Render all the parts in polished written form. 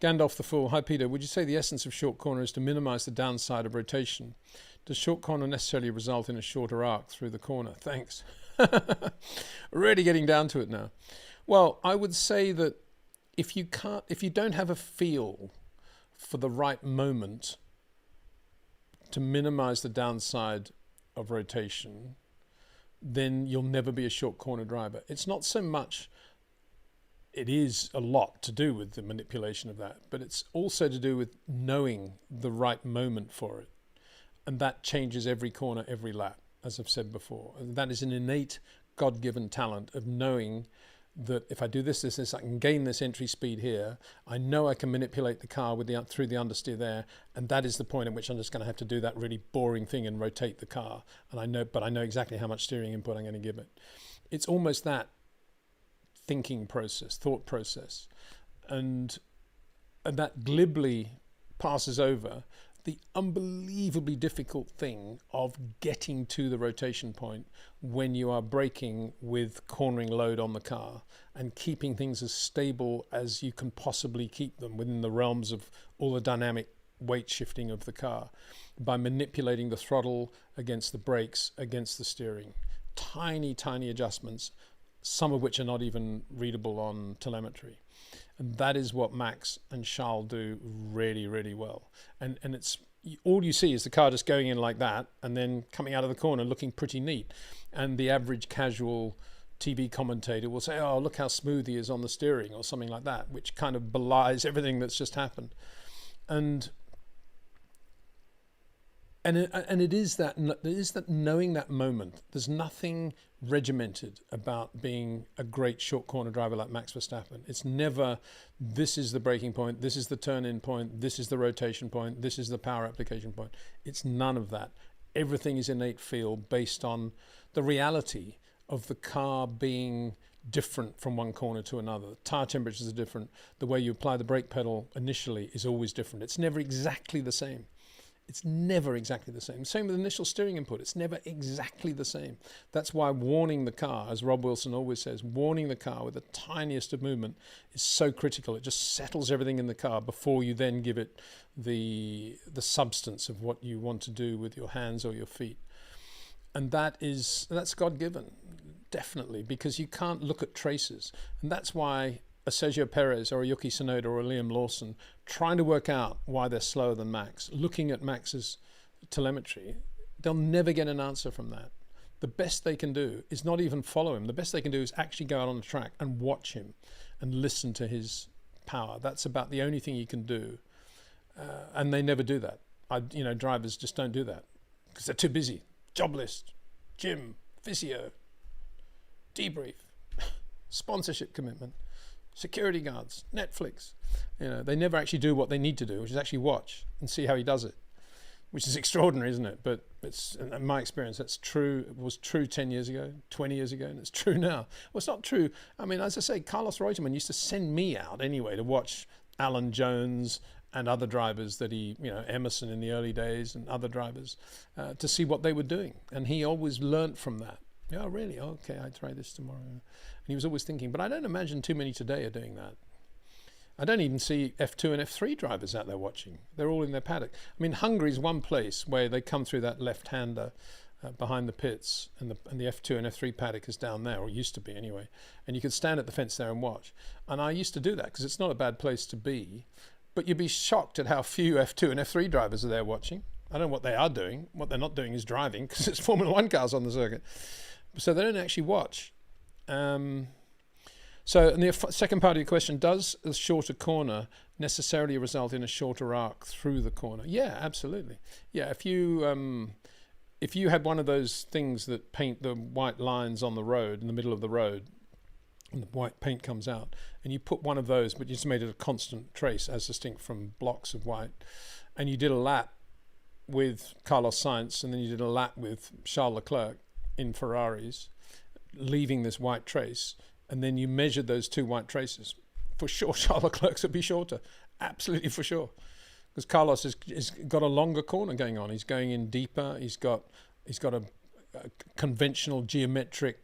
Gandalf the Fool. Hi, Peter. Would you say the essence of short corner is to minimize the downside of rotation? Does short corner necessarily result in a shorter arc through the corner? Thanks. Really getting down to it now. Well, I would say that if you don't have a feel for the right moment to minimize the downside of rotation, then you'll never be a short corner driver. It's not so much, it is a lot to do with the manipulation of that, but it's also to do with knowing the right moment for it. And that changes every corner, every lap, as I've said before. And that is an innate God-given talent of knowing that if I do this, I can gain this entry speed here. I know I can manipulate the car with through the understeer there, and that is the point at which I'm just going to have to do that really boring thing and rotate the car. And I know exactly how much steering input I'm going to give it. It's almost that thought process, and that glibly passes over the unbelievably difficult thing of getting to the rotation point when you are braking with cornering load on the car and keeping things as stable as you can possibly keep them within the realms of all the dynamic weight shifting of the car by manipulating the throttle against the brakes, against the steering. Tiny, tiny adjustments, some of which are not even readable on telemetry. And that is what Max and Charles do really, really well. And it's all you see is the car just going in like that and then coming out of the corner looking pretty neat. And the average casual TV commentator will say, oh, look how smooth he is on the steering, or something like that, which kind of belies everything that's just happened. And it is that knowing that moment. There's nothing regimented about being a great short corner driver like Max Verstappen. It's never, this is the braking point, this is the turn-in point, this is the rotation point, this is the power application point. It's none of that. Everything is innate feel based on the reality of the car being different from one corner to another. The tire temperatures are different. The way you apply the brake pedal initially is always different. It's never exactly the same. It's never exactly the same. Same with initial steering input. It's never exactly the same. That's why warning the car, as Rob Wilson always says, warning the car with the tiniest of movement is so critical. It just settles everything in the car before you then give it the substance of what you want to do with your hands or your feet. And that's God-given, definitely, because you can't look at traces. And that's why a Sergio Perez or a Yuki Tsunoda or a Liam Lawson trying to work out why they're slower than Max, looking at Max's telemetry, they'll never get an answer from that. The best they can do is not even follow him. The best they can do is actually go out on the track and watch him and listen to his power. That's about the only thing you can do. And they never do that. Drivers just don't do that because they're too busy. Job list, gym, physio, debrief, sponsorship commitment, security guards, Netflix. They never actually do what they need to do, which is actually watch and see how he does it, which is extraordinary, isn't it? But it's, in my experience, that's true. It was true 10 years ago, 20 years ago, and it's true now. Well, it's not true. I mean, as I say, Carlos Reutemann used to send me out anyway to watch Alan Jones and other drivers that Emerson in the early days and other drivers to see what they were doing. And he always learnt from that. Oh, really? Okay, I'll try this tomorrow. And he was always thinking, but I don't imagine too many today are doing that. I don't even see F2 and F3 drivers out there watching. They're all in their paddock. I mean, Hungary's one place where they come through that left-hander behind the pits, and the F2 and F3 paddock is down there, or used to be anyway. And you could stand at the fence there and watch. And I used to do that because it's not a bad place to be. But you'd be shocked at how few F2 and F3 drivers are there watching. I don't know what they are doing. What they're not doing is driving, because it's Formula One cars on the circuit. So they don't actually watch. So in the second part of your question, does a shorter corner necessarily result in a shorter arc through the corner? Yeah, absolutely. Yeah, if you had one of those things that paint the white lines on the road, in the middle of the road, and the white paint comes out, and you put one of those, but you just made it a constant trace as distinct from blocks of white, and you did a lap with Carlos Sainz, and then you did a lap with Charles Leclerc in Ferraris, leaving this white trace, and then you measured those two white traces, for sure Charles Leclerc's would be shorter, absolutely for sure, because Carlos has got a longer corner going on. He's going in deeper. He's got a conventional geometric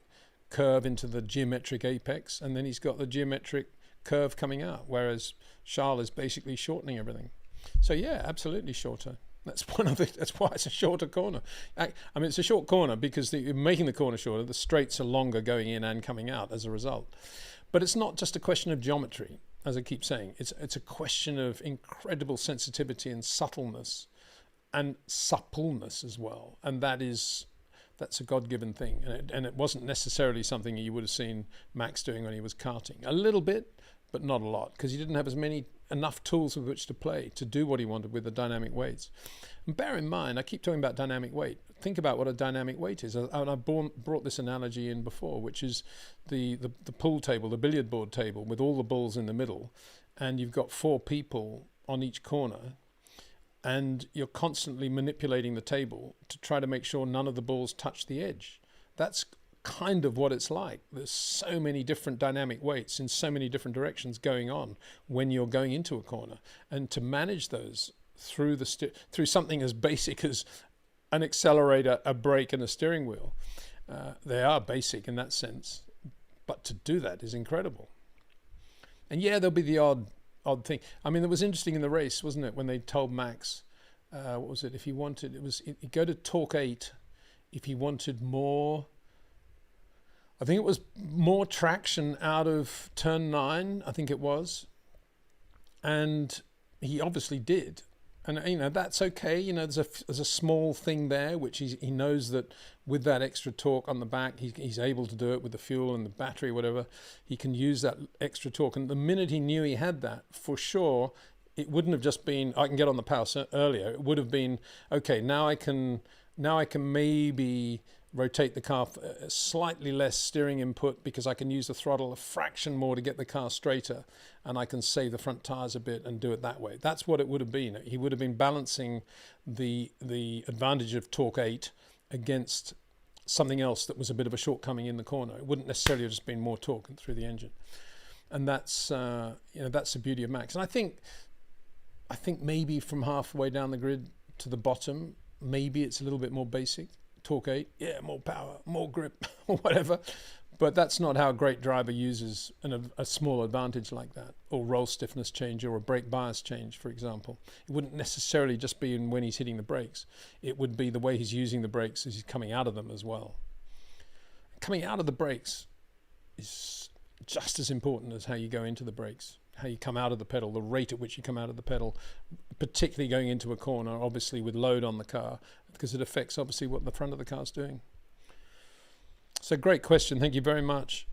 curve into the geometric apex, and then he's got the geometric curve coming out, whereas Charles is basically shortening everything. So yeah, absolutely shorter. That's why it's a shorter corner. I mean, it's a short corner because you're making the corner shorter. The straights are longer going in and coming out as a result. But it's not just a question of geometry, as I keep saying. It's a question of incredible sensitivity and subtleness and suppleness as well. And that's a God-given thing. And it wasn't necessarily something you would have seen Max doing when he was karting. A little bit, but not a lot, because he didn't have enough tools with which to play to do what he wanted with the dynamic weights. And bear in mind, I keep talking about dynamic weight. Think about what a dynamic weight is. And I brought this analogy in before, which is the pool table, the billiard board table with all the balls in the middle, and you've got 4 people on each corner, and you're constantly manipulating the table to try to make sure none of the balls touch the edge. That's kind of what it's like. There's so many different dynamic weights in so many different directions going on when you're going into a corner, and to manage those through something as basic as an accelerator, a brake, and a steering wheel. They are basic in that sense, but to do that is incredible. And yeah, there'll be the odd thing. I mean, it was interesting in the race, wasn't it, when they told Max, what was it? If he wanted, he'd go to torque 8 if he wanted more. I think it was more traction out of turn 9, I think it was. And he obviously did. And, you know, that's okay. You know, there's a small thing there, which he knows that with that extra torque on the back, he's able to do it with the fuel and the battery, whatever. He can use that extra torque. And the minute he knew he had that, for sure, it wouldn't have just been, I can get on the power earlier. It would have been, okay, now I can maybe rotate the car slightly less steering input because I can use the throttle a fraction more to get the car straighter, and I can save the front tires a bit and do it that way. That's what it would have been. He would have been balancing the advantage of torque 8 against something else that was a bit of a shortcoming in the corner. It wouldn't necessarily have just been more torque through the engine. And that's that's the beauty of Max. And I think maybe from halfway down the grid to the bottom, maybe it's a little bit more basic. Torque 8, yeah, more power, more grip, or whatever. But that's not how a great driver uses a small advantage like that, or roll stiffness change, or a brake bias change, for example. It wouldn't necessarily just be when he's hitting the brakes. It would be the way he's using the brakes as he's coming out of them as well. Coming out of the brakes is just as important as how you go into the brakes, how you come out of the pedal, the rate at which you come out of the pedal, particularly going into a corner, obviously with load on the car, because it affects obviously what the front of the car's doing. So great question. Thank you very much.